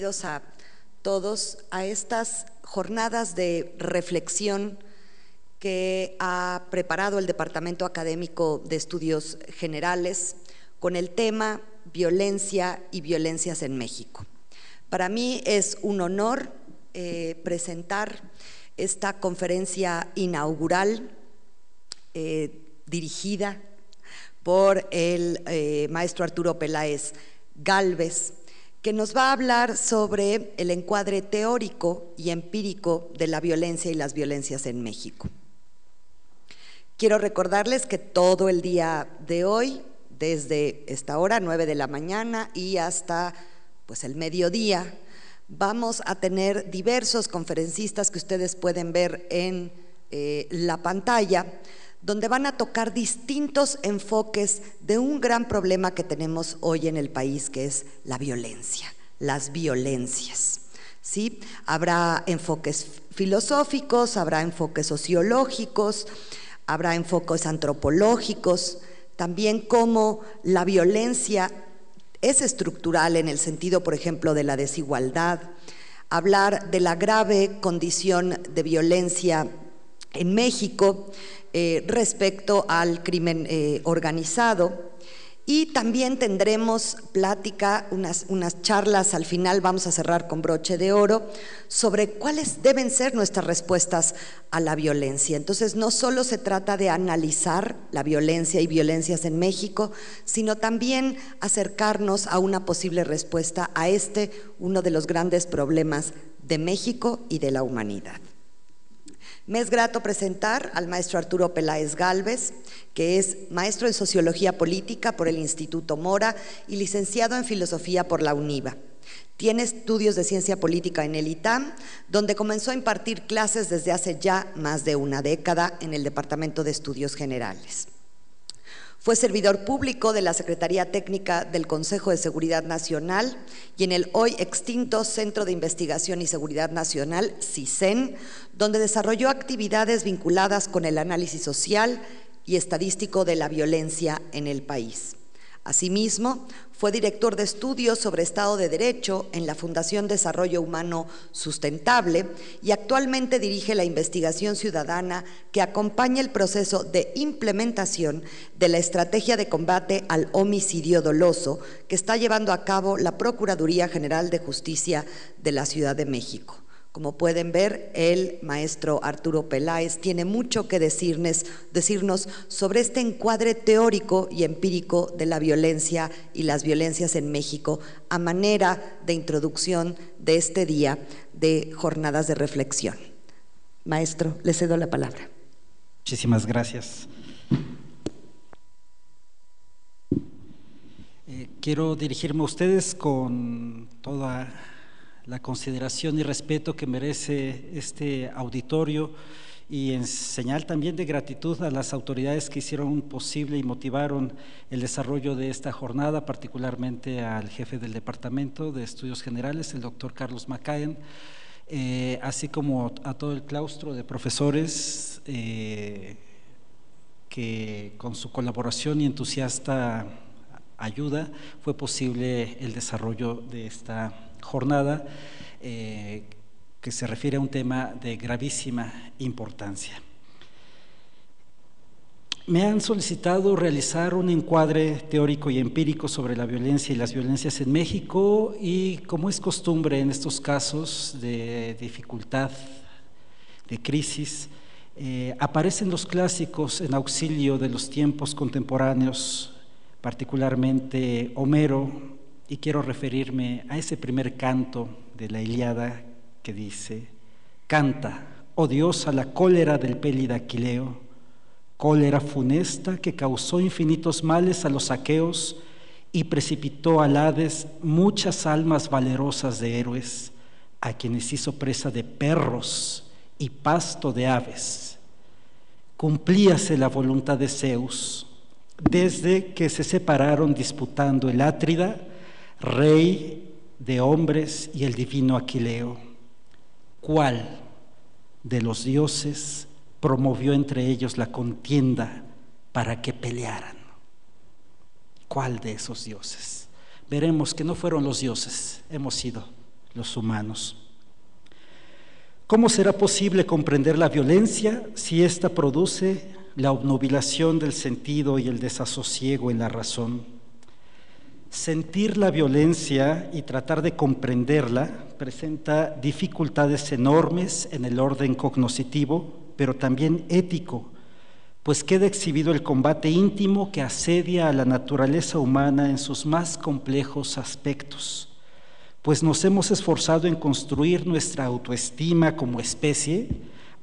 bienvenidos a todos a estas jornadas de reflexión que ha preparado el Departamento Académico de Estudios Generales con el tema Violencia y Violencias en México. Para mí es un honor presentar esta conferencia inaugural dirigida por el maestro Arturo Peláez Gálvez, que nos va a hablar sobre el encuadre teórico y empírico de la violencia y las violencias en México. Quiero recordarles que todo el día de hoy, desde esta hora, 9 de la mañana y hasta el mediodía, vamos a tener diversos conferencistas que ustedes pueden ver en la pantalla, donde van a tocar distintos enfoques de un gran problema que tenemos hoy en el país, que es la violencia, las violencias, ¿sí? Habrá enfoques filosóficos, habrá enfoques sociológicos, habrá enfoques antropológicos, también cómo la violencia es estructural en el sentido, por ejemplo, de la desigualdad, hablar de la grave condición de violencia en México, respecto al crimen organizado, y también tendremos plática, unas charlas al final, vamos a cerrar con broche de oro, sobre cuáles deben ser nuestras respuestas a la violencia. Entonces, no solo se trata de analizar la violencia y violencias en México, sino también acercarnos a una posible respuesta a uno de los grandes problemas de México y de la humanidad. Me es grato presentar al maestro Arturo Peláez Gálvez, que es maestro en Sociología Política por el Instituto Mora y licenciado en Filosofía por la UNIVA. Tiene estudios de Ciencia Política en el ITAM, donde comenzó a impartir clases desde hace ya más de una década en el Departamento de Estudios Generales. Fue servidor público de la Secretaría Técnica del Consejo de Seguridad Nacional y en el hoy extinto Centro de Investigación y Seguridad Nacional, CISEN, donde desarrolló actividades vinculadas con el análisis social y estadístico de la violencia en el país. Asimismo, fue director de estudios sobre Estado de Derecho en la Fundación Desarrollo Humano Sustentable y actualmente dirige la investigación ciudadana que acompaña el proceso de implementación de la estrategia de combate al homicidio doloso que está llevando a cabo la Procuraduría General de Justicia de la Ciudad de México. Como pueden ver, el maestro Arturo Peláez tiene mucho que decirnos sobre este encuadre teórico y empírico de la violencia y las violencias en México a manera de introducción de este día de jornadas de reflexión. Maestro, le cedo la palabra. Muchísimas gracias. Quiero dirigirme a ustedes con toda la consideración y respeto que merece este auditorio y en señal también de gratitud a las autoridades que hicieron posible y motivaron el desarrollo de esta jornada, particularmente al jefe del Departamento de Estudios Generales, el doctor Carlos Macaen, así como a todo el claustro de profesores que con su colaboración y entusiasta ayuda fue posible el desarrollo de esta jornada que se refiere a un tema de gravísima importancia. Me han solicitado realizar un encuadre teórico y empírico sobre la violencia y las violencias en México y, como es costumbre en estos casos de dificultad, de crisis, aparecen los clásicos en auxilio de los tiempos contemporáneos, particularmente Homero, y quiero referirme a ese primer canto de la Ilíada que dice: canta, oh diosa, la cólera del Pélida Aquileo, cólera funesta que causó infinitos males a los aqueos y precipitó al Hades muchas almas valerosas de héroes, a quienes hizo presa de perros y pasto de aves. Cumplíase la voluntad de Zeus, desde que se separaron disputando el Átrida, rey de hombres, y el divino Aquileo. ¿Cuál de los dioses promovió entre ellos la contienda para que pelearan? ¿Cuál de esos dioses? Veremos que no fueron los dioses, hemos sido los humanos. ¿Cómo será posible comprender la violencia si ésta produce la obnubilación del sentido y el desasosiego en la razón? Sentir la violencia y tratar de comprenderla presenta dificultades enormes en el orden cognoscitivo, pero también ético, pues queda exhibido el combate íntimo que asedia a la naturaleza humana en sus más complejos aspectos, pues nos hemos esforzado en construir nuestra autoestima como especie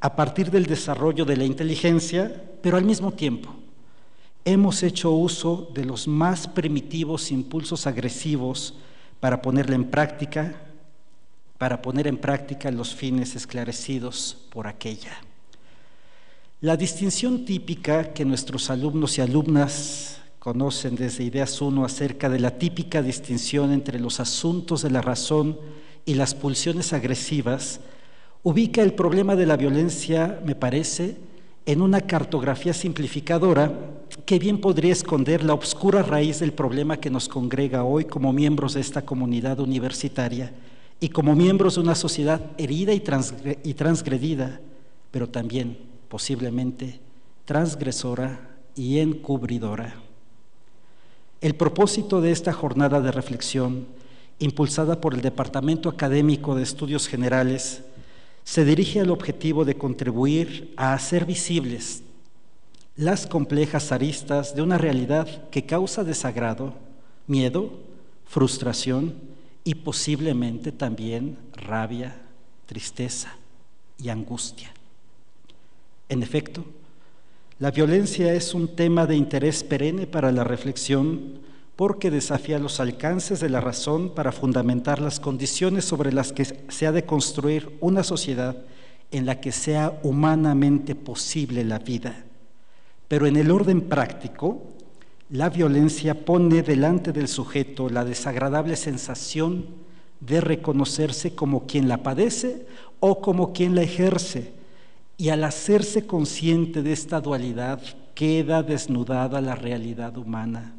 a partir del desarrollo de la inteligencia, pero al mismo tiempo hemos hecho uso de los más primitivos impulsos agresivos para poner en práctica los fines esclarecidos por aquella. La distinción típica que nuestros alumnos y alumnas conocen desde Ideas 1 acerca de la típica distinción entre los asuntos de la razón y las pulsiones agresivas ubica el problema de la violencia, me parece, en una cartografía simplificadora que bien podría esconder la oscura raíz del problema que nos congrega hoy como miembros de esta comunidad universitaria y como miembros de una sociedad herida y transgredida, pero también posiblemente transgresora y encubridora. El propósito de esta jornada de reflexión, impulsada por el Departamento Académico de Estudios Generales, se dirige al objetivo de contribuir a hacer visibles las complejas aristas de una realidad que causa desagrado, miedo, frustración y posiblemente también rabia, tristeza y angustia. En efecto, la violencia es un tema de interés perenne para la reflexión porque desafía los alcances de la razón para fundamentar las condiciones sobre las que se ha de construir una sociedad en la que sea humanamente posible la vida. Pero en el orden práctico, la violencia pone delante del sujeto la desagradable sensación de reconocerse como quien la padece o como quien la ejerce, y al hacerse consciente de esta dualidad queda desnudada la realidad humana,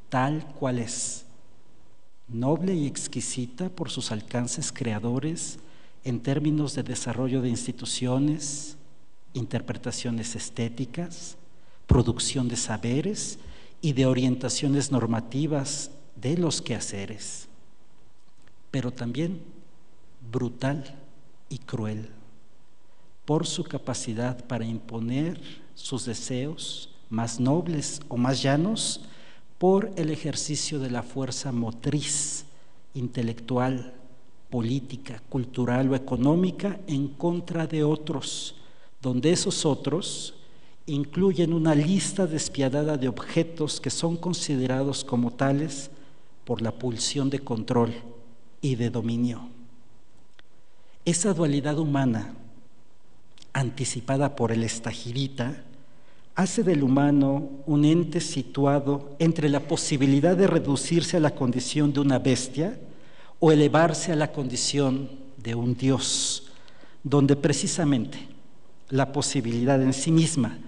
tal cual es, noble y exquisita por sus alcances creadores en términos de desarrollo de instituciones, interpretaciones estéticas, producción de saberes y de orientaciones normativas de los quehaceres, pero también brutal y cruel por su capacidad para imponer sus deseos más nobles o más llanos por el ejercicio de la fuerza motriz, intelectual, política, cultural o económica en contra de otros, donde esos otros incluyen una lista despiadada de objetos que son considerados como tales por la pulsión de control y de dominio. Esa dualidad humana, anticipada por el Stagirita, hace del humano un ente situado entre la posibilidad de reducirse a la condición de una bestia o elevarse a la condición de un Dios, donde precisamente la posibilidad en sí misma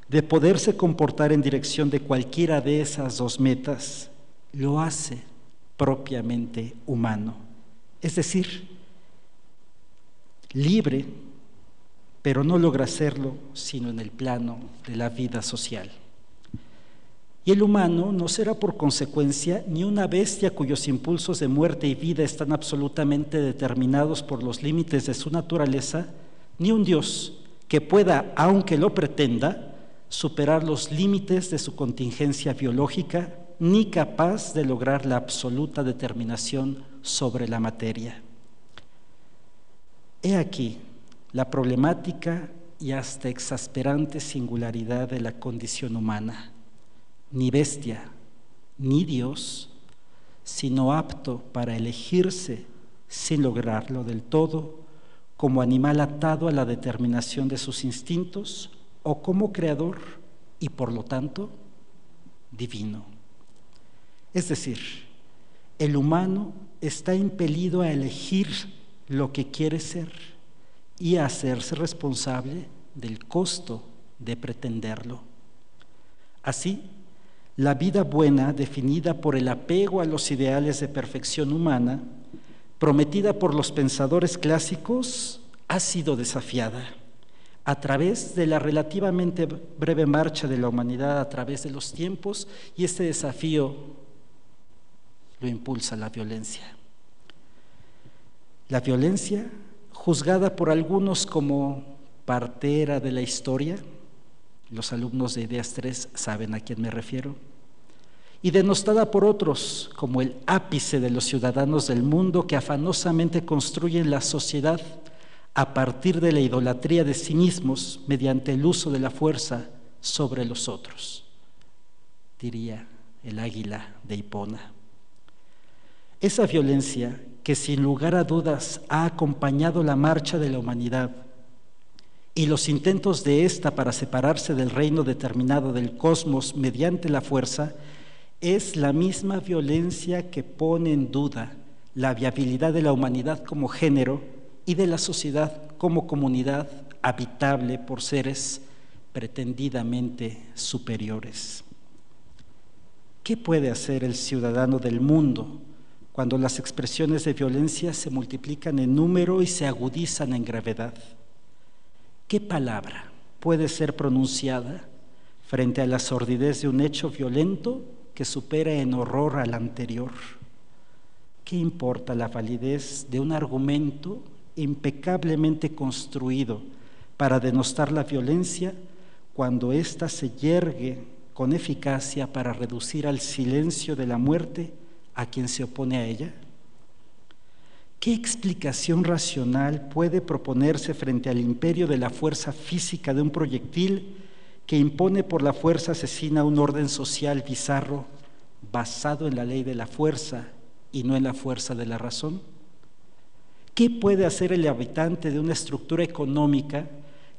de poderse comportar en dirección de cualquiera de esas dos metas lo hace propiamente humano, es decir, libre, pero no logra hacerlo sino en el plano de la vida social. Y el humano no será por consecuencia ni una bestia cuyos impulsos de muerte y vida están absolutamente determinados por los límites de su naturaleza, ni un Dios que pueda, aunque lo pretenda, superar los límites de su contingencia biológica, ni capaz de lograr la absoluta determinación sobre la materia. He aquí la problemática y hasta exasperante singularidad de la condición humana. Ni bestia, ni Dios, sino apto para elegirse sin lograrlo del todo, como animal atado a la determinación de sus instintos o como creador y por lo tanto divino. Es decir, el humano está impelido a elegir lo que quiere ser y a hacerse responsable del costo de pretenderlo. Así, la vida buena, definida por el apego a los ideales de perfección humana, prometida por los pensadores clásicos, ha sido desafiada a través de la relativamente breve marcha de la humanidad a través de los tiempos, y este desafío lo impulsa la violencia. La violencia, juzgada por algunos como partera de la historia, los alumnos de Ideas 3 saben a quién me refiero, y denostada por otros como el ápice de los ciudadanos del mundo que afanosamente construyen la sociedad a partir de la idolatría de sí mismos mediante el uso de la fuerza sobre los otros, diría el águila de Hipona. Esa violencia que sin lugar a dudas ha acompañado la marcha de la humanidad y los intentos de ésta para separarse del reino determinado del cosmos mediante la fuerza, es la misma violencia que pone en duda la viabilidad de la humanidad como género y de la sociedad como comunidad habitable por seres pretendidamente superiores. ¿Qué puede hacer el ciudadano del mundo cuando las expresiones de violencia se multiplican en número y se agudizan en gravedad? ¿Qué palabra puede ser pronunciada frente a la sordidez de un hecho violento que supera en horror al anterior? ¿Qué importa la validez de un argumento impecablemente construido para denostar la violencia cuando ésta se yergue con eficacia para reducir al silencio de la muerte a quien se opone a ella? ¿Qué explicación racional puede proponerse frente al imperio de la fuerza física de un proyectil que impone por la fuerza asesina un orden social bizarro basado en la ley de la fuerza y no en la fuerza de la razón? ¿Qué puede hacer el habitante de una estructura económica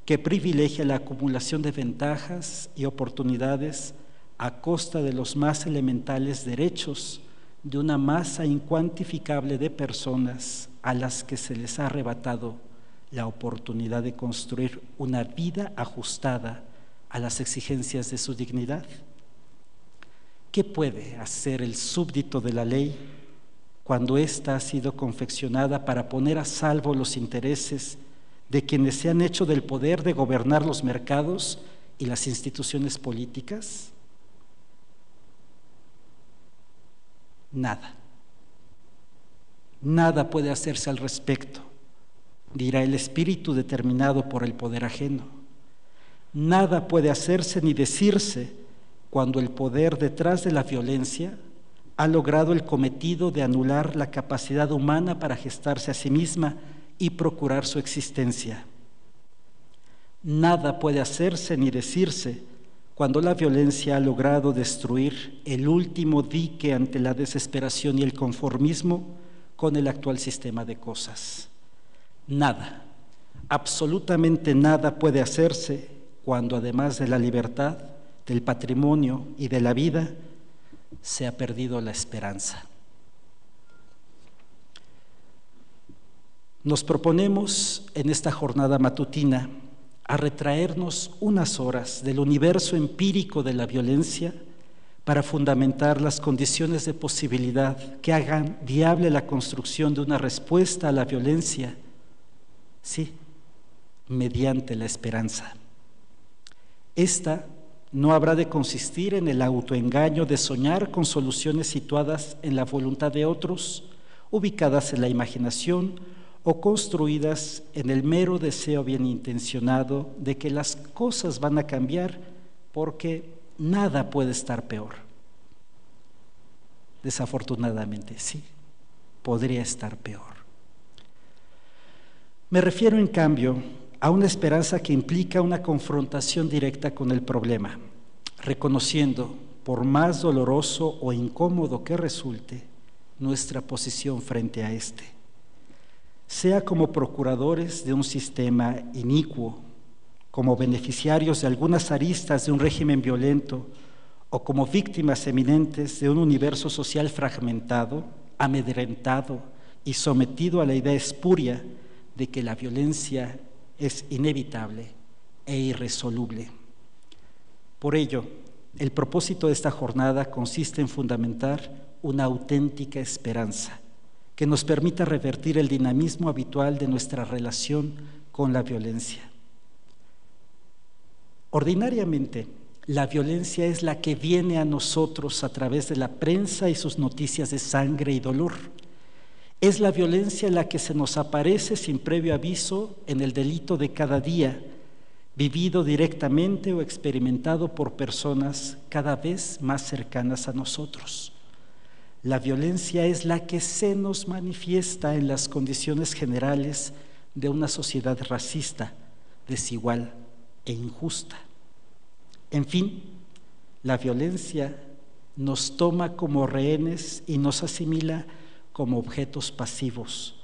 que privilegia la acumulación de ventajas y oportunidades a costa de los más elementales derechos de una masa incuantificable de personas a las que se les ha arrebatado la oportunidad de construir una vida ajustada a las exigencias de su dignidad? ¿Qué puede hacer el súbdito de la ley cuando ésta ha sido confeccionada para poner a salvo los intereses de quienes se han hecho del poder de gobernar los mercados y las instituciones políticas? Nada. Nada puede hacerse al respecto, dirá el espíritu determinado por el poder ajeno. Nada puede hacerse ni decirse cuando el poder detrás de la violencia ha logrado el cometido de anular la capacidad humana para gestarse a sí misma y procurar su existencia. Nada puede hacerse ni decirse cuando la violencia ha logrado destruir el último dique ante la desesperación y el conformismo con el actual sistema de cosas. Nada, absolutamente nada puede hacerse cuando además de la libertad, del patrimonio y de la vida, se ha perdido la esperanza. Nos proponemos en esta jornada matutina a retraernos unas horas del universo empírico de la violencia para fundamentar las condiciones de posibilidad que hagan viable la construcción de una respuesta a la violencia, sí, mediante la esperanza. Esta no habrá de consistir en el autoengaño de soñar con soluciones situadas en la voluntad de otros, ubicadas en la imaginación o construidas en el mero deseo bien intencionado de que las cosas van a cambiar porque nada puede estar peor. Desafortunadamente, sí, podría estar peor. Me refiero, en cambio, a una esperanza que implica una confrontación directa con el problema, reconociendo, por más doloroso o incómodo que resulte, nuestra posición frente a este. Sea como procuradores de un sistema inicuo, como beneficiarios de algunas aristas de un régimen violento o como víctimas eminentes de un universo social fragmentado, amedrentado y sometido a la idea espuria de que la violencia es inevitable e irresoluble. Por ello, el propósito de esta jornada consiste en fundamentar una auténtica esperanza que nos permita revertir el dinamismo habitual de nuestra relación con la violencia. Ordinariamente, la violencia es la que viene a nosotros a través de la prensa y sus noticias de sangre y dolor. Es la violencia la que se nos aparece sin previo aviso en el delito de cada día, vivido directamente o experimentado por personas cada vez más cercanas a nosotros. La violencia es la que se nos manifiesta en las condiciones generales de una sociedad racista, desigual e injusta. En fin, la violencia nos toma como rehenes y nos asimila como objetos pasivos,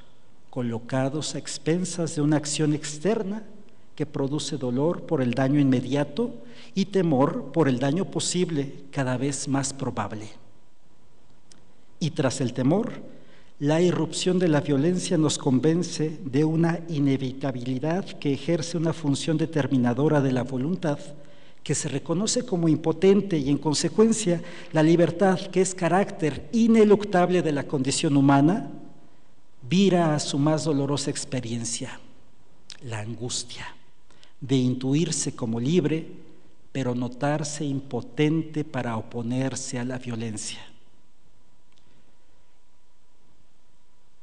colocados a expensas de una acción externa que produce dolor por el daño inmediato y temor por el daño posible cada vez más probable. Y tras el temor, la irrupción de la violencia nos convence de una inevitabilidad que ejerce una función determinadora de la voluntad, que se reconoce como impotente y en consecuencia la libertad, que es carácter ineluctable de la condición humana, vira a su más dolorosa experiencia, la angustia de intuirse como libre, pero notarse impotente para oponerse a la violencia.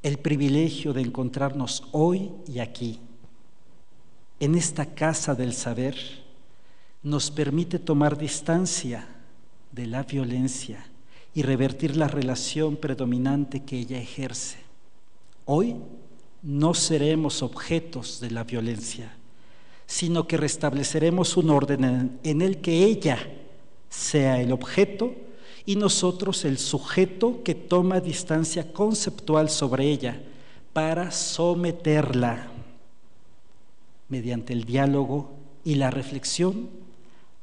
El privilegio de encontrarnos hoy y aquí, en esta casa del saber, nos permite tomar distancia de la violencia y revertir la relación predominante que ella ejerce. Hoy no seremos objetos de la violencia, sino que restableceremos un orden en el que ella sea el objeto y nosotros el sujeto que toma distancia conceptual sobre ella para someterla mediante el diálogo y la reflexión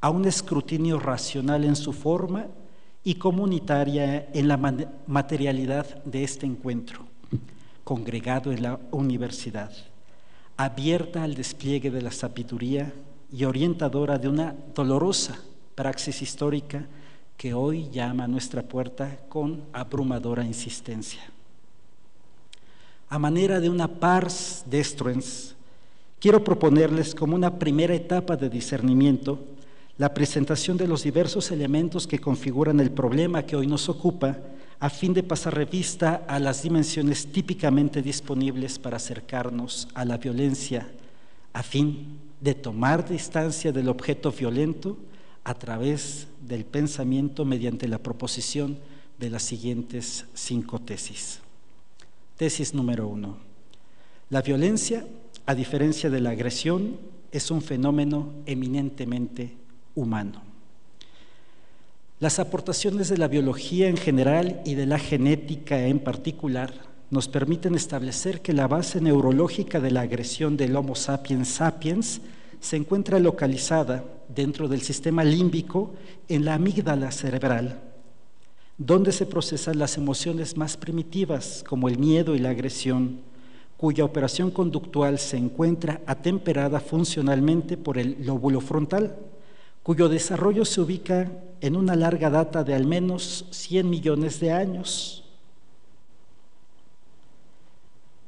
a un escrutinio racional en su forma y comunitaria en la materialidad de este encuentro, congregado en la universidad, abierta al despliegue de la sabiduría y orientadora de una dolorosa praxis histórica que hoy llama a nuestra puerta con abrumadora insistencia. A manera de una pars destruens, quiero proponerles como una primera etapa de discernimiento la presentación de los diversos elementos que configuran el problema que hoy nos ocupa, a fin de pasar revista a las dimensiones típicamente disponibles para acercarnos a la violencia, a fin de tomar distancia del objeto violento a través del pensamiento mediante la proposición de las siguientes 5 tesis. Tesis número 1. La violencia, a diferencia de la agresión, es un fenómeno eminentemente humano. Las aportaciones de la biología en general y de la genética en particular nos permiten establecer que la base neurológica de la agresión del Homo sapiens sapiens se encuentra localizada dentro del sistema límbico en la amígdala cerebral, donde se procesan las emociones más primitivas como el miedo y la agresión, cuya operación conductual se encuentra atemperada funcionalmente por el lóbulo frontal, cuyo desarrollo se ubica en una larga data de al menos 100 millones de años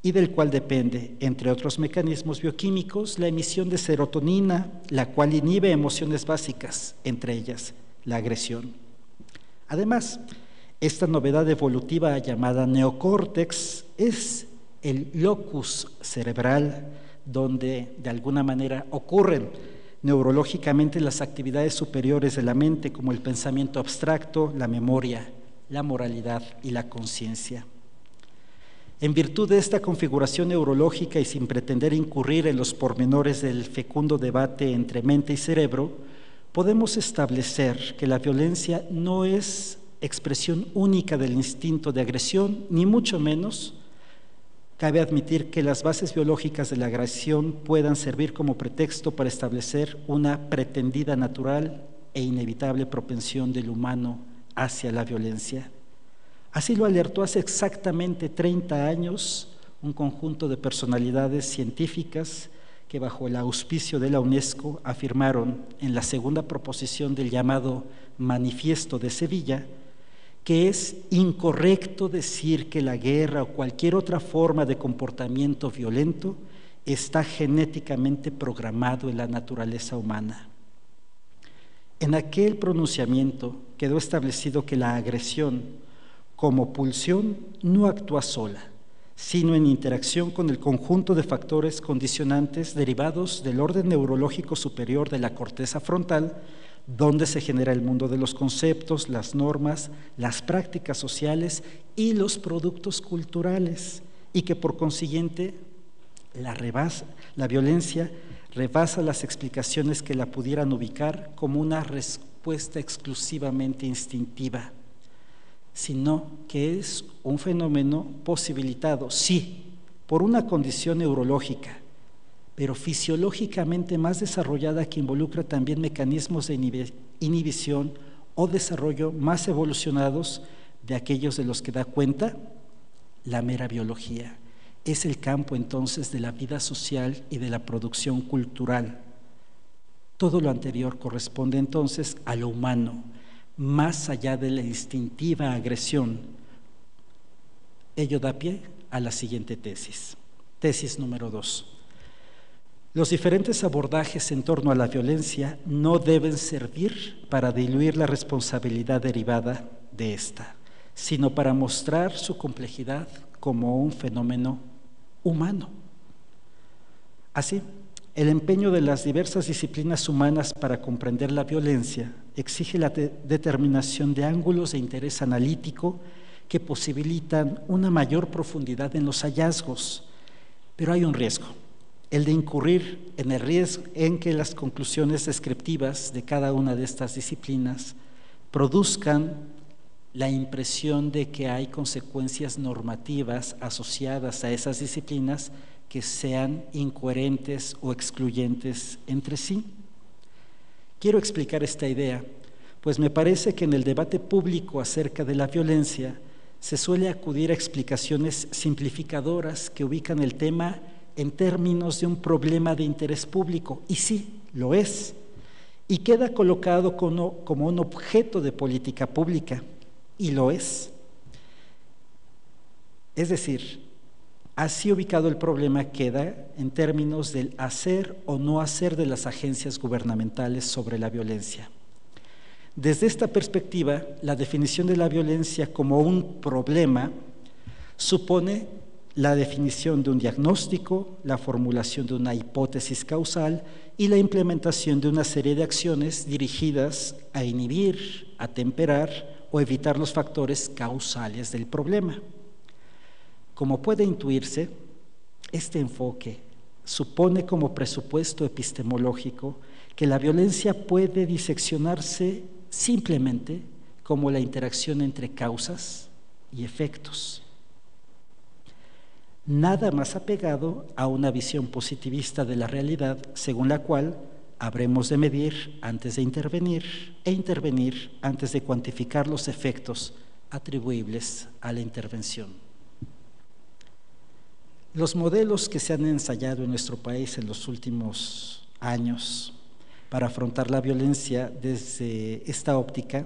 y del cual depende, entre otros mecanismos bioquímicos, la emisión de serotonina, la cual inhibe emociones básicas, entre ellas la agresión. Además, esta novedad evolutiva llamada neocórtex es el locus cerebral donde de alguna manera ocurren neurológicamente las actividades superiores de la mente, como el pensamiento abstracto, la memoria, la moralidad y la conciencia. En virtud de esta configuración neurológica y sin pretender incurrir en los pormenores del fecundo debate entre mente y cerebro, podemos establecer que la violencia no es expresión única del instinto de agresión, ni mucho menos. Cabe admitir que las bases biológicas de la agresión puedan servir como pretexto para establecer una pretendida natural e inevitable propensión del humano hacia la violencia. Así lo alertó hace exactamente 30 años un conjunto de personalidades científicas que bajo el auspicio de la UNESCO afirmaron en la segunda proposición del llamado Manifiesto de Sevilla que es incorrecto decir que la guerra o cualquier otra forma de comportamiento violento está genéticamente programado en la naturaleza humana. En aquel pronunciamiento quedó establecido que la agresión, como pulsión, no actúa sola, sino en interacción con el conjunto de factores condicionantes derivados del orden neurológico superior de la corteza frontal, donde se genera el mundo de los conceptos, las normas, las prácticas sociales y los productos culturales, y que por consiguiente la violencia rebasa las explicaciones que la pudieran ubicar como una respuesta exclusivamente instintiva, sino que es un fenómeno posibilitado, sí, por una condición neurológica, pero fisiológicamente más desarrollada, que involucra también mecanismos de inhibición o desarrollo más evolucionados de aquellos de los que da cuenta la mera biología. Es el campo entonces de la vida social y de la producción cultural. Todo lo anterior corresponde entonces a lo humano, más allá de la instintiva agresión. Ello da pie a la siguiente tesis. Tesis número 2. Los diferentes abordajes en torno a la violencia no deben servir para diluir la responsabilidad derivada de esta, sino para mostrar su complejidad como un fenómeno humano. Así, el empeño de las diversas disciplinas humanas para comprender la violencia exige la determinación de ángulos de interés analítico que posibilitan una mayor profundidad en los hallazgos, pero hay un riesgo, el de incurrir en el riesgo en que las conclusiones descriptivas de cada una de estas disciplinas produzcan la impresión de que hay consecuencias normativas asociadas a esas disciplinas que sean incoherentes o excluyentes entre sí. Quiero explicar esta idea, pues me parece que en el debate público acerca de la violencia se suele acudir a explicaciones simplificadoras que ubican el tema en términos de un problema de interés público, y sí, lo es, y queda colocado como un objeto de política pública, y lo es. Es decir, así ubicado el problema queda en términos del hacer o no hacer de las agencias gubernamentales sobre la violencia. Desde esta perspectiva, la definición de la violencia como un problema supone la definición de un diagnóstico, la formulación de una hipótesis causal y la implementación de una serie de acciones dirigidas a inhibir, atemperar o evitar los factores causales del problema. Como puede intuirse, este enfoque supone como presupuesto epistemológico que la violencia puede diseccionarse simplemente como la interacción entre causas y efectos. Nada más apegado a una visión positivista de la realidad, según la cual habremos de medir antes de intervenir e intervenir antes de cuantificar los efectos atribuibles a la intervención. Los modelos que se han ensayado en nuestro país en los últimos años para afrontar la violencia desde esta óptica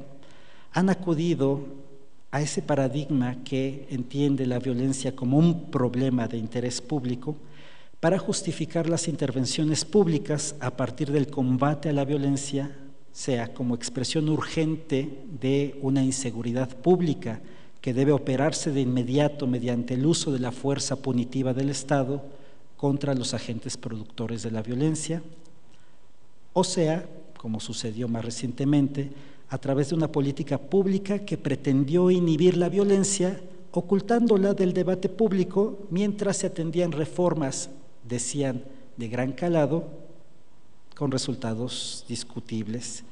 han acudido a ese paradigma que entiende la violencia como un problema de interés público para justificar las intervenciones públicas a partir del combate a la violencia, sea como expresión urgente de una inseguridad pública que debe operarse de inmediato mediante el uso de la fuerza punitiva del Estado contra los agentes productores de la violencia, o sea, como sucedió más recientemente, a través de una política pública que pretendió inhibir la violencia, ocultándola del debate público mientras se atendían reformas, decían, de gran calado, con resultados discutibles.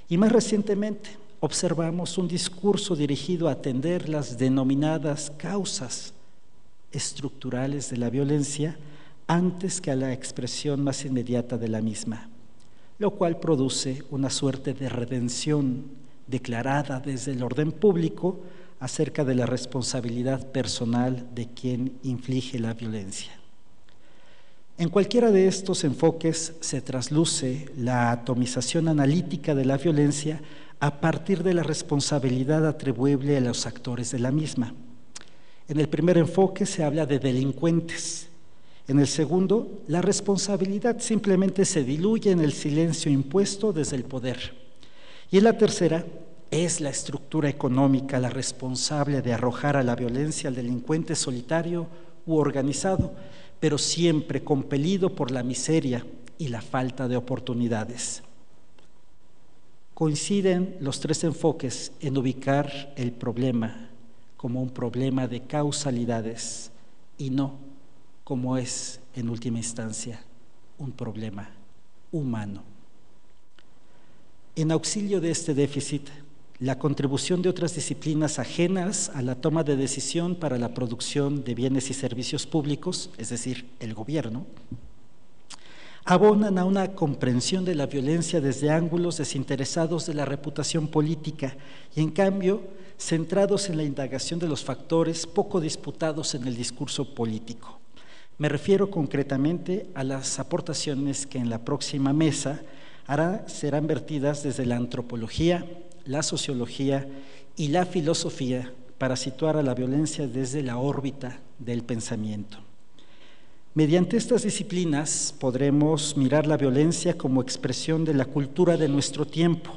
Y más recientemente observamos un discurso dirigido a atender las denominadas causas estructurales de la violencia antes que a la expresión más inmediata de la misma, lo cual produce una suerte de redención declarada desde el orden público acerca de la responsabilidad personal de quien inflige la violencia. En cualquiera de estos enfoques se trasluce la atomización analítica de la violencia a partir de la responsabilidad atribuible a los actores de la misma. En el primer enfoque se habla de delincuentes. En el segundo, la responsabilidad simplemente se diluye en el silencio impuesto desde el poder. Y en la tercera, es la estructura económica la responsable de arrojar a la violencia al delincuente solitario u organizado, pero siempre compelido por la miseria y la falta de oportunidades. Coinciden los tres enfoques en ubicar el problema como un problema de causalidades y no como es, en última instancia, un problema humano. En auxilio de este déficit, la contribución de otras disciplinas ajenas a la toma de decisión para la producción de bienes y servicios públicos, es decir, el gobierno, abonan a una comprensión de la violencia desde ángulos desinteresados de la reputación política y, en cambio, centrados en la indagación de los factores poco disputados en el discurso político. Me refiero concretamente a las aportaciones que en la próxima mesa serán vertidas desde la antropología, la sociología y la filosofía para situar a la violencia desde la órbita del pensamiento. Mediante estas disciplinas podremos mirar la violencia como expresión de la cultura de nuestro tiempo,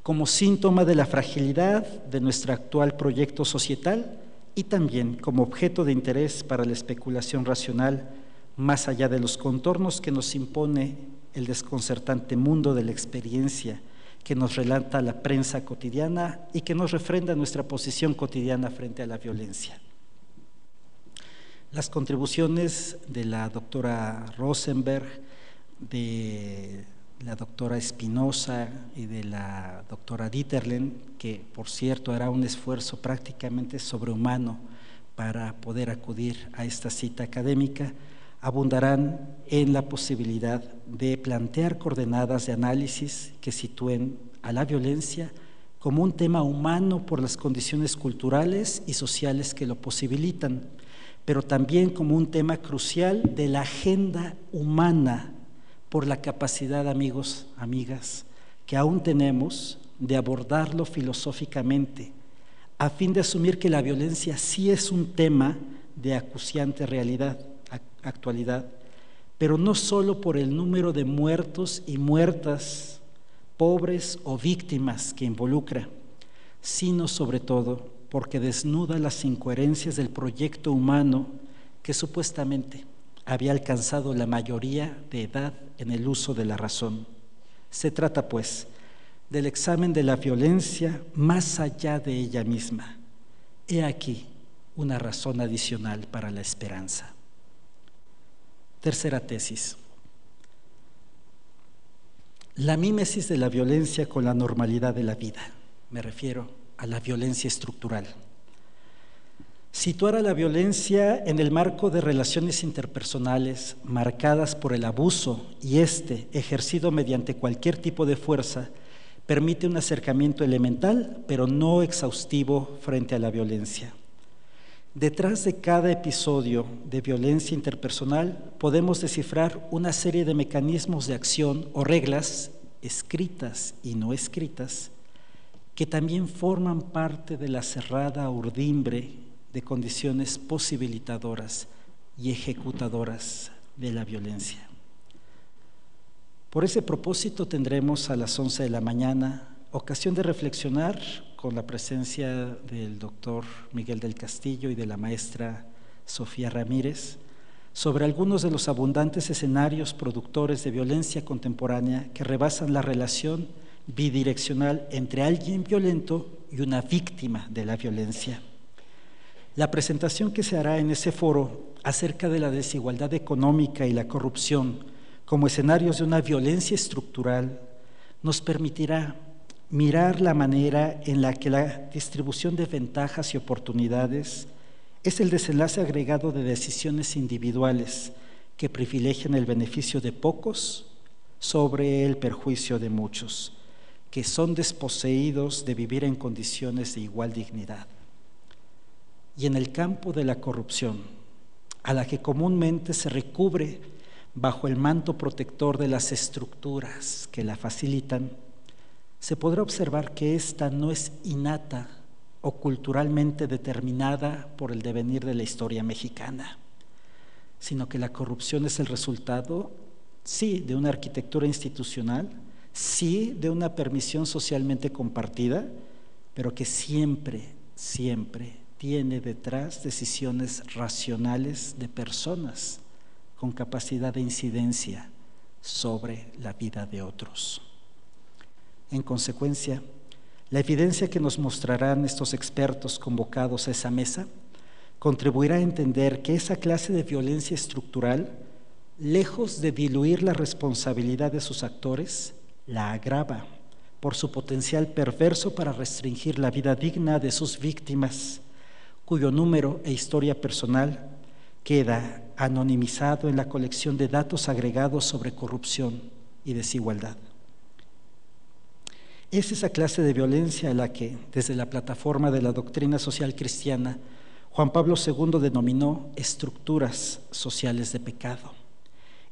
como síntoma de la fragilidad de nuestro actual proyecto societal y también como objeto de interés para la especulación racional, más allá de los contornos que nos impone el desconcertante mundo de la experiencia que nos relata la prensa cotidiana y que nos refrenda nuestra posición cotidiana frente a la violencia. Las contribuciones de la doctora Rosenberg, de la doctora Espinosa y de la doctora Dieterlen, que por cierto hará un esfuerzo prácticamente sobrehumano para poder acudir a esta cita académica, abundarán en la posibilidad de plantear coordenadas de análisis que sitúen a la violencia como un tema humano por las condiciones culturales y sociales que lo posibilitan, pero también como un tema crucial de la agenda humana por la capacidad, amigos, amigas, que aún tenemos de abordarlo filosóficamente, a fin de asumir que la violencia sí es un tema de acuciante actualidad, pero no solo por el número de muertos y muertas, pobres o víctimas que involucra, sino sobre todo porque desnuda las incoherencias del proyecto humano que supuestamente había alcanzado la mayoría de edad en el uso de la razón. Se trata, pues, del examen de la violencia más allá de ella misma. He aquí una razón adicional para la esperanza. Tercera tesis. La mímesis de la violencia con la normalidad de la vida. Me refiero a la violencia estructural. Situar a la violencia en el marco de relaciones interpersonales marcadas por el abuso y ejercido mediante cualquier tipo de fuerza permite un acercamiento elemental, pero no exhaustivo frente a la violencia. Detrás de cada episodio de violencia interpersonal podemos descifrar una serie de mecanismos de acción o reglas, escritas y no escritas, que también forman parte de la cerrada urdimbre de condiciones posibilitadoras y ejecutadoras de la violencia. Por ese propósito tendremos a las 11 de la mañana ocasión de reflexionar con la presencia del doctor Miguel del Castillo y de la maestra Sofía Ramírez sobre algunos de los abundantes escenarios productores de violencia contemporánea que rebasan la relación bidireccional entre alguien violento y una víctima de la violencia. La presentación que se hará en ese foro acerca de la desigualdad económica y la corrupción como escenarios de una violencia estructural nos permitirá mirar la manera en la que la distribución de ventajas y oportunidades es el desenlace agregado de decisiones individuales que privilegian el beneficio de pocos sobre el perjuicio de muchos, que son desposeídos de vivir en condiciones de igual dignidad. Y en el campo de la corrupción, a la que comúnmente se recubre bajo el manto protector de las estructuras que la facilitan, se podrá observar que esta no es innata o culturalmente determinada por el devenir de la historia mexicana, sino que la corrupción es el resultado, sí, de una arquitectura institucional, sí, de una permisión socialmente compartida, pero que siempre, siempre tiene detrás decisiones racionales de personas con capacidad de incidencia sobre la vida de otros. En consecuencia, la evidencia que nos mostrarán estos expertos convocados a esa mesa contribuirá a entender que esa clase de violencia estructural, lejos de diluir la responsabilidad de sus actores, la agrava por su potencial perverso para restringir la vida digna de sus víctimas, cuyo número e historia personal queda anonimizado en la colección de datos agregados sobre corrupción y desigualdad. Es esa clase de violencia a la que, desde la plataforma de la doctrina social cristiana, Juan Pablo II denominó estructuras sociales de pecado,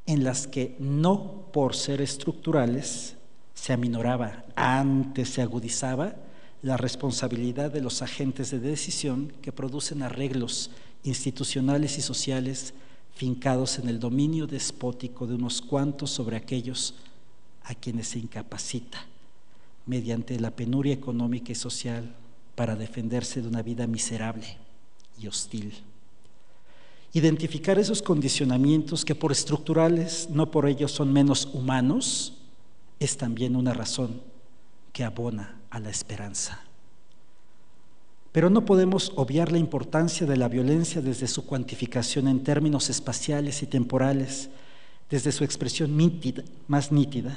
en las que no por ser estructurales se aminoraba, antes se agudizaba la responsabilidad de los agentes de decisión que producen arreglos institucionales y sociales fincados en el dominio despótico de unos cuantos sobre aquellos a quienes se incapacita mediante la penuria económica y social para defenderse de una vida miserable y hostil. Identificar esos condicionamientos que por estructurales, no por ello son menos humanos, es también una razón que abona a la esperanza. Pero no podemos obviar la importancia de la violencia desde su cuantificación en términos espaciales y temporales, desde su expresión más nítida,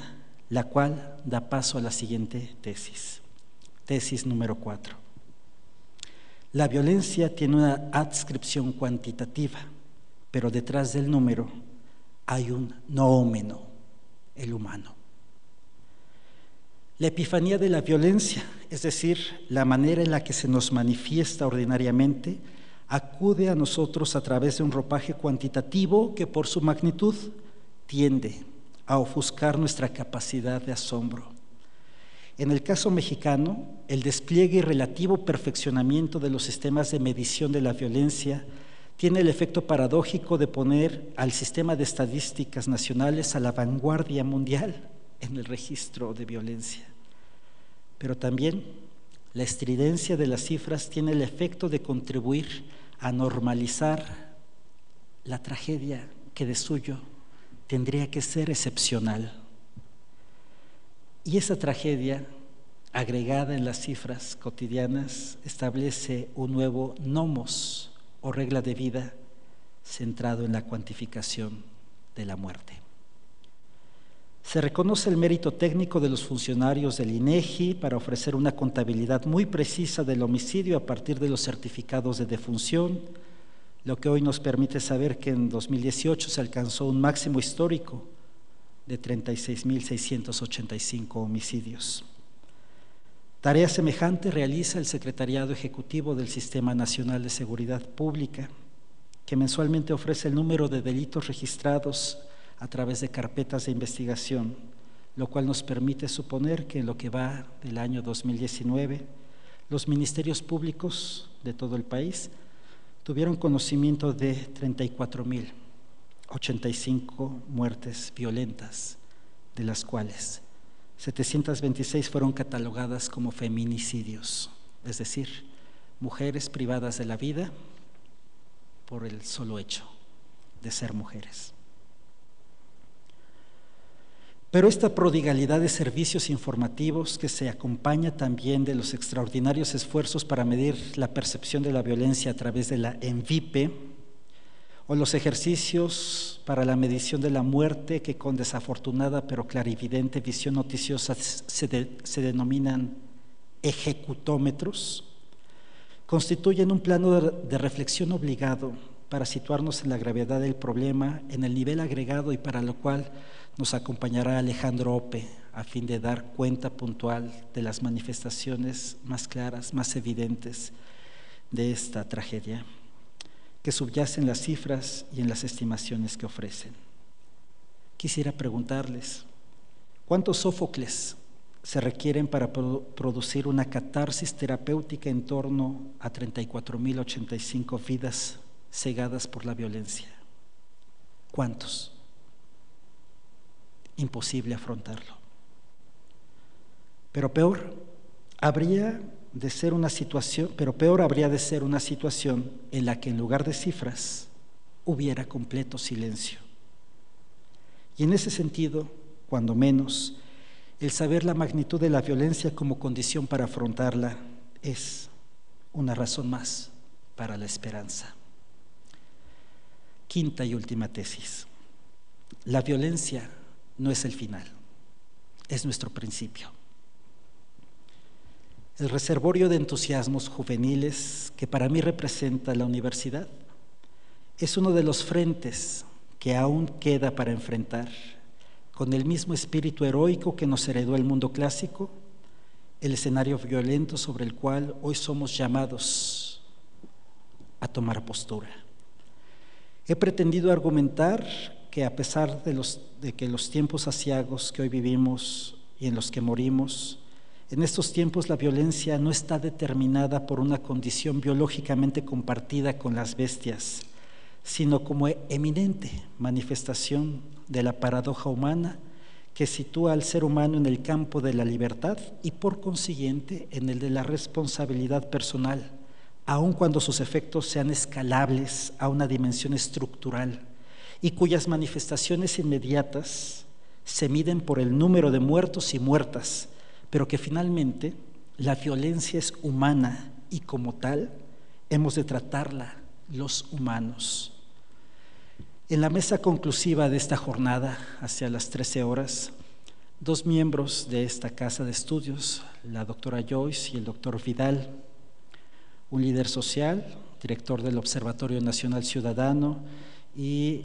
la cual da paso a la siguiente tesis. Tesis número 4. La violencia tiene una adscripción cuantitativa, pero detrás del número hay un noómeno, el humano. La epifanía de la violencia, es decir, la manera en la que se nos manifiesta ordinariamente, acude a nosotros a través de un ropaje cuantitativo que por su magnitud tiende a ofuscar nuestra capacidad de asombro. En el caso mexicano, el despliegue y relativo perfeccionamiento de los sistemas de medición de la violencia tiene el efecto paradójico de poner al sistema de estadísticas nacionales a la vanguardia mundial en el registro de violencia. Pero también la estridencia de las cifras tiene el efecto de contribuir a normalizar la tragedia que de suyo tendría que ser excepcional. Y esa tragedia, agregada en las cifras cotidianas, establece un nuevo nomos o regla de vida centrado en la cuantificación de la muerte. Se reconoce el mérito técnico de los funcionarios del INEGI para ofrecer una contabilidad muy precisa del homicidio a partir de los certificados de defunción, lo que hoy nos permite saber que en 2018 se alcanzó un máximo histórico de 36.685 homicidios. Tarea semejante realiza el Secretariado Ejecutivo del Sistema Nacional de Seguridad Pública, que mensualmente ofrece el número de delitos registrados a través de carpetas de investigación, lo cual nos permite suponer que en lo que va del año 2019, los ministerios públicos de todo el país tuvieron conocimiento de 34.085 muertes violentas, de las cuales 726 fueron catalogadas como feminicidios, es decir, mujeres privadas de la vida por el solo hecho de ser mujeres. Pero esta prodigalidad de servicios informativos, que se acompaña también de los extraordinarios esfuerzos para medir la percepción de la violencia a través de la ENVIPE, o los ejercicios para la medición de la muerte, que con desafortunada pero clarividente visión noticiosa se denominan ejecutómetros, constituyen un plano de reflexión obligado para situarnos en la gravedad del problema, en el nivel agregado, y para lo cual nos acompañará Alejandro Ope a fin de dar cuenta puntual de las manifestaciones más claras, más evidentes de esta tragedia, que subyace en las cifras y en las estimaciones que ofrecen. Quisiera preguntarles, ¿cuántos Sófocles se requieren para producir una catarsis terapéutica en torno a 34.085 vidas cegadas por la violencia. ¿Cuántos? Imposible afrontarlo. Pero peor habría de ser una situación en la que en lugar de cifras hubiera completo silencio. Y en ese sentido, cuando menos, el saber la magnitud de la violencia como condición para afrontarla es una razón más para la esperanza. Quinta y última tesis. La violencia no es el final, es nuestro principio. El reservorio de entusiasmos juveniles que para mí representa la universidad es uno de los frentes que aún queda para enfrentar, con el mismo espíritu heroico que nos heredó el mundo clásico, el escenario violento sobre el cual hoy somos llamados a tomar postura. He pretendido argumentar que a pesar de que los tiempos aciagos que hoy vivimos y en los que morimos, en estos tiempos la violencia no está determinada por una condición biológicamente compartida con las bestias, sino como eminente manifestación de la paradoja humana que sitúa al ser humano en el campo de la libertad y por consiguiente en el de la responsabilidad personal, aun cuando sus efectos sean escalables a una dimensión estructural y cuyas manifestaciones inmediatas se miden por el número de muertos y muertas, pero que finalmente la violencia es humana y como tal hemos de tratarla los humanos. En la mesa conclusiva de esta jornada, hacia las 13 horas, dos miembros de esta casa de estudios, la doctora Joyce y el doctor Vidal, un líder social, director del Observatorio Nacional Ciudadano, y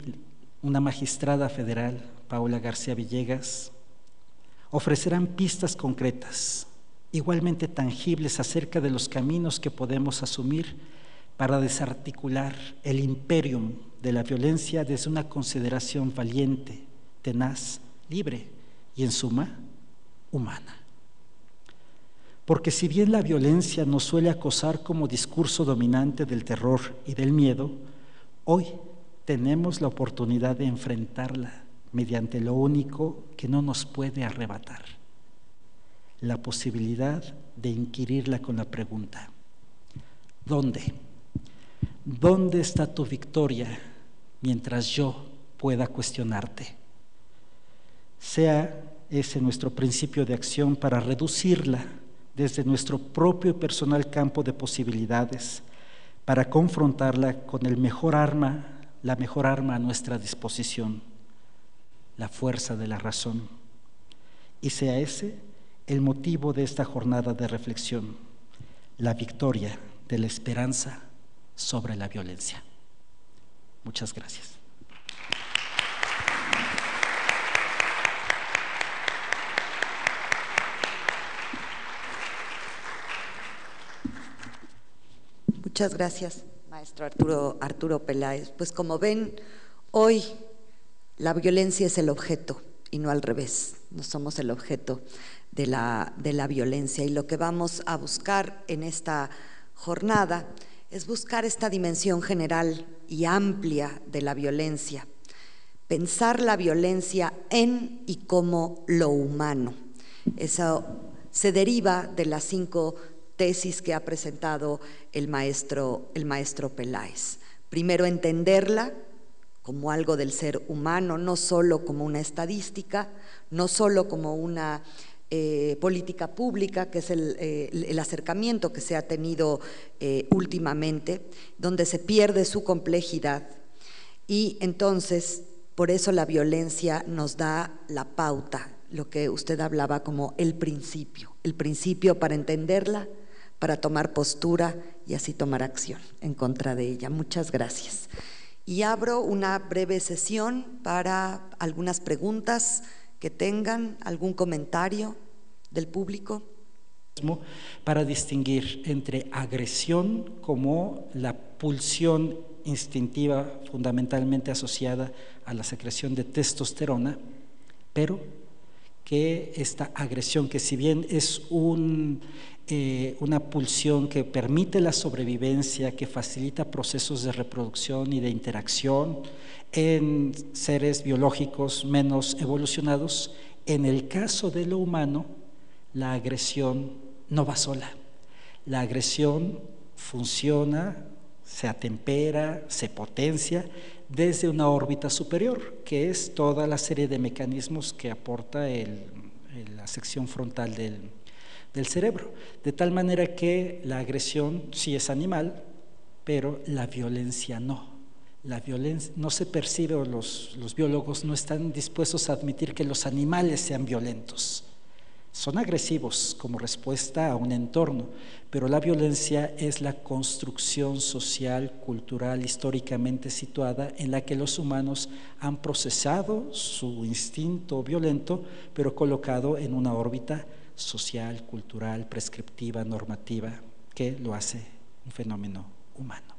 una magistrada federal, Paula García Villegas, ofrecerán pistas concretas, igualmente tangibles acerca de los caminos que podemos asumir para desarticular el imperium de la violencia desde una consideración valiente, tenaz, libre y en suma, humana. Porque si bien la violencia nos suele acosar como discurso dominante del terror y del miedo, hoy tenemos la oportunidad de enfrentarla mediante lo único que no nos puede arrebatar: la posibilidad de inquirirla con la pregunta: ¿dónde? ¿Dónde está tu victoria mientras yo pueda cuestionarte? Sea ese nuestro principio de acción para reducirla desde nuestro propio y personal campo de posibilidades, para confrontarla con la mejor arma a nuestra disposición, la fuerza de la razón. Y sea ese el motivo de esta jornada de reflexión: la victoria de la esperanza sobre la violencia. Muchas gracias. Muchas gracias, maestro Arturo Peláez. Pues como ven, hoy la violencia es el objeto y no al revés. No somos el objeto de la violencia, y lo que vamos a buscar en esta jornada es buscar esta dimensión general y amplia de la violencia, pensar la violencia en y como lo humano. Eso se deriva de las 5 tesis que ha presentado el maestro Peláez. Primero, entenderla como algo del ser humano, no solo como una estadística, no solo como una política pública, que es el acercamiento que se ha tenido últimamente, donde se pierde su complejidad. Y entonces, por eso la violencia nos da la pauta, lo que usted hablaba como el principio para entenderla, para tomar postura y así tomar acción en contra de ella. Muchas gracias. Y abro una breve sesión para algunas preguntas que tengan, algún comentario del público. Para distinguir entre agresión como la pulsión instintiva fundamentalmente asociada a la secreción de testosterona, pero que esta agresión, que si bien es una pulsión que permite la sobrevivencia, que facilita procesos de reproducción y de interacción en seres biológicos menos evolucionados, en el caso de lo humano, la agresión no va sola. La agresión funciona, se atempera, se potencia desde una órbita superior, que es toda la serie de mecanismos que aporta la sección frontal del cerebro. De tal manera que la agresión sí es animal, pero la violencia no. La violencia no se percibe, o los biólogos no están dispuestos a admitir que los animales sean violentos. Son agresivos como respuesta a un entorno, pero la violencia es la construcción social, cultural, históricamente situada en la que los humanos han procesado su instinto violento, pero colocado en una órbita social, cultural, prescriptiva, normativa, que lo hace un fenómeno humano.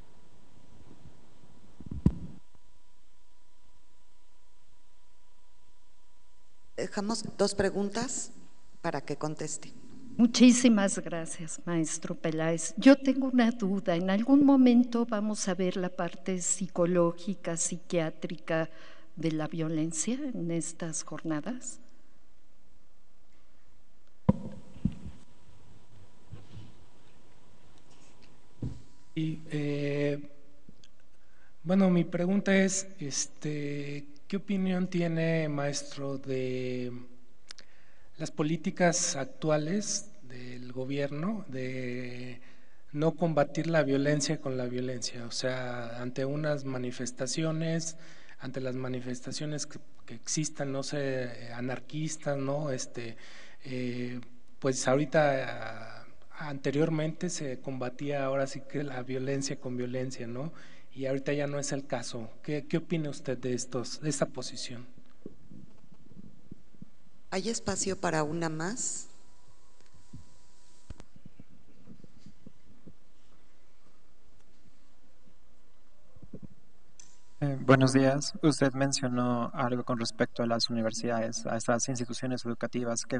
Dejamos 2 preguntas para que conteste. Muchísimas gracias, maestro Peláez. Yo tengo una duda. ¿En algún momento vamos a ver la parte psicológica, psiquiátrica de la violencia en estas jornadas? Y bueno, mi pregunta es, ¿qué opinión tiene, maestro, de las políticas actuales del gobierno de no combatir la violencia con la violencia? O sea, ante unas manifestaciones, ante las manifestaciones que existan, no sé, anarquistas, ¿no? Pues ahorita, anteriormente se combatía ahora sí que la violencia con violencia, ¿no? Y ahorita ya no es el caso. ¿Qué opina usted de esta posición? ¿Hay espacio para una más? Buenos días. Usted mencionó algo con respecto a las universidades, a estas instituciones educativas que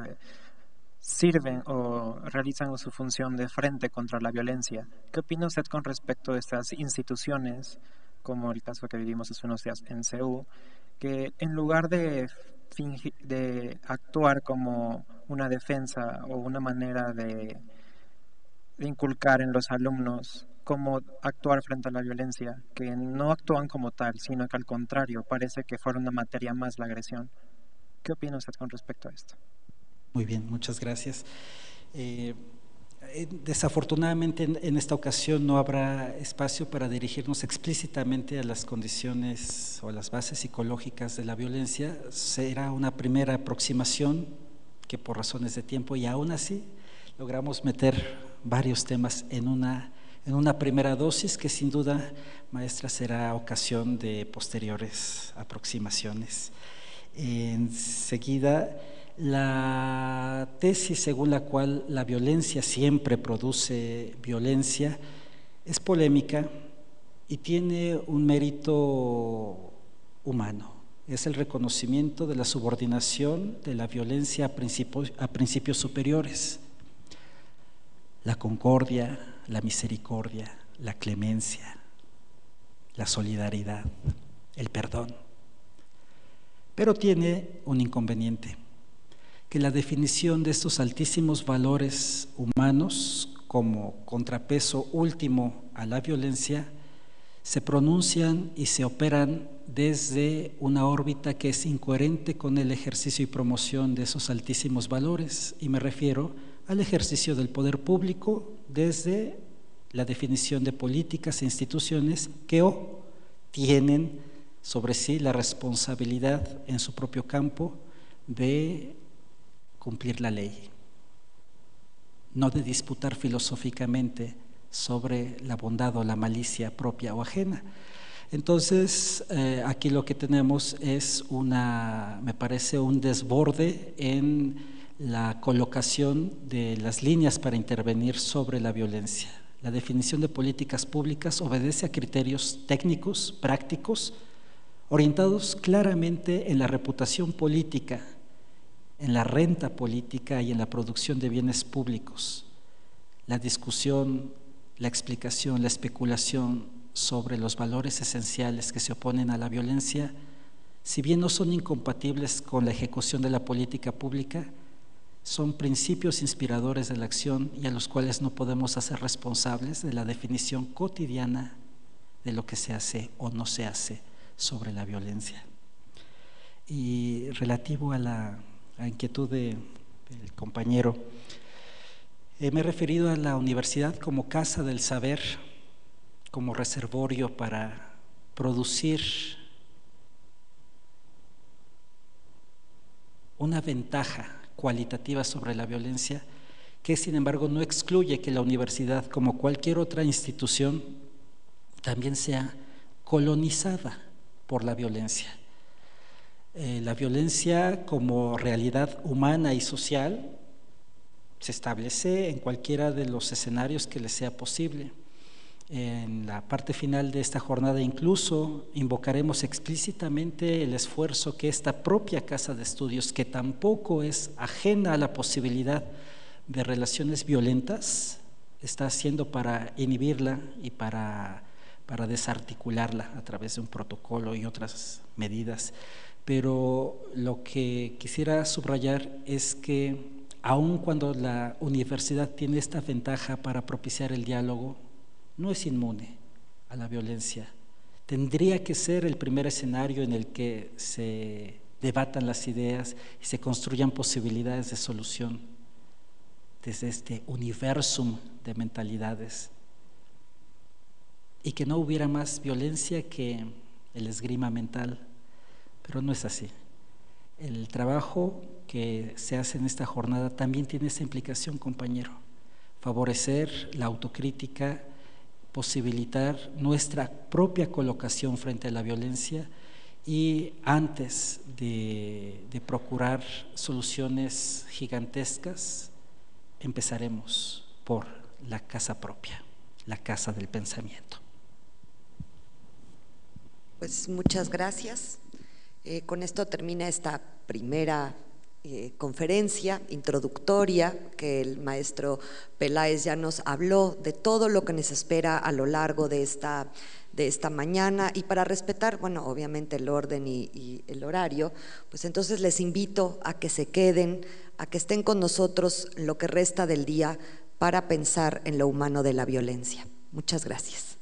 sirven o realizan su función de frente contra la violencia. ¿Qué opina usted con respecto de estas instituciones, como el caso que vivimos hace unos días en CEU, que en lugar de actuar como una defensa o una manera de inculcar en los alumnos cómo actuar frente a la violencia, que no actúan como tal, sino que al contrario, parece que fuera una materia más la agresión? ¿Qué opina usted con respecto a esto? Muy bien, muchas gracias. Desafortunadamente en esta ocasión no habrá espacio para dirigirnos explícitamente a las condiciones o a las bases psicológicas de la violencia. Será una primera aproximación que por razones de tiempo, y aún así logramos meter varios temas en una primera dosis que sin duda, maestra, será ocasión de posteriores aproximaciones. Enseguida, la tesis según la cual la violencia siempre produce violencia es polémica y tiene un mérito humano. Es el reconocimiento de la subordinación de la violencia a principios superiores: la concordia, la misericordia, la clemencia, la solidaridad, el perdón. Pero tiene un inconveniente, que la definición de estos altísimos valores humanos como contrapeso último a la violencia se pronuncian y se operan desde una órbita que es incoherente con el ejercicio y promoción de esos altísimos valores, y me refiero al ejercicio del poder público desde la definición de políticas e instituciones que tienen sobre sí la responsabilidad en su propio campo de cumplir la ley, no de disputar filosóficamente sobre la bondad o la malicia propia o ajena. Entonces, aquí lo que tenemos es me parece un desborde en la colocación de las líneas para intervenir sobre la violencia. La definición de políticas públicas obedece a criterios técnicos, prácticos, orientados claramente en la reputación política, en la renta política y en la producción de bienes públicos. La discusión, la explicación, la especulación sobre los valores esenciales que se oponen a la violencia, si bien no son incompatibles con la ejecución de la política pública, son principios inspiradores de la acción y a los cuales no podemos hacer responsables de la definición cotidiana de lo que se hace o no se hace sobre la violencia. Y relativo a la inquietud del compañero, me he referido a la universidad como casa del saber, como reservorio para producir una ventaja cualitativa sobre la violencia, que sin embargo no excluye que la universidad, como cualquier otra institución, también sea colonizada por la violencia. La violencia como realidad humana y social se establece en cualquiera de los escenarios que le sea posible. En la parte final de esta jornada incluso invocaremos explícitamente el esfuerzo que esta propia casa de estudios, que tampoco es ajena a la posibilidad de relaciones violentas, está haciendo para inhibirla y para desarticularla a través de un protocolo y otras medidas. Pero lo que quisiera subrayar es que aun cuando la universidad tiene esta ventaja para propiciar el diálogo, no es inmune a la violencia. Tendría que ser el primer escenario en el que se debatan las ideas y se construyan posibilidades de solución desde este universum de mentalidades, y que no hubiera más violencia que el esgrima mental, pero no es así. El trabajo que se hace en esta jornada también tiene esa implicación, compañero: favorecer la autocrítica, posibilitar nuestra propia colocación frente a la violencia, y antes de procurar soluciones gigantescas, empezaremos por la casa propia, la casa del pensamiento. Pues muchas gracias. Con esto termina esta primera conferencia introductoria, que el maestro Peláez ya nos habló de todo lo que nos espera a lo largo de esta mañana, y para respetar, bueno, obviamente el orden y el horario, pues entonces les invito a que se queden, a que estén con nosotros lo que resta del día para pensar en lo humano de la violencia. Muchas gracias.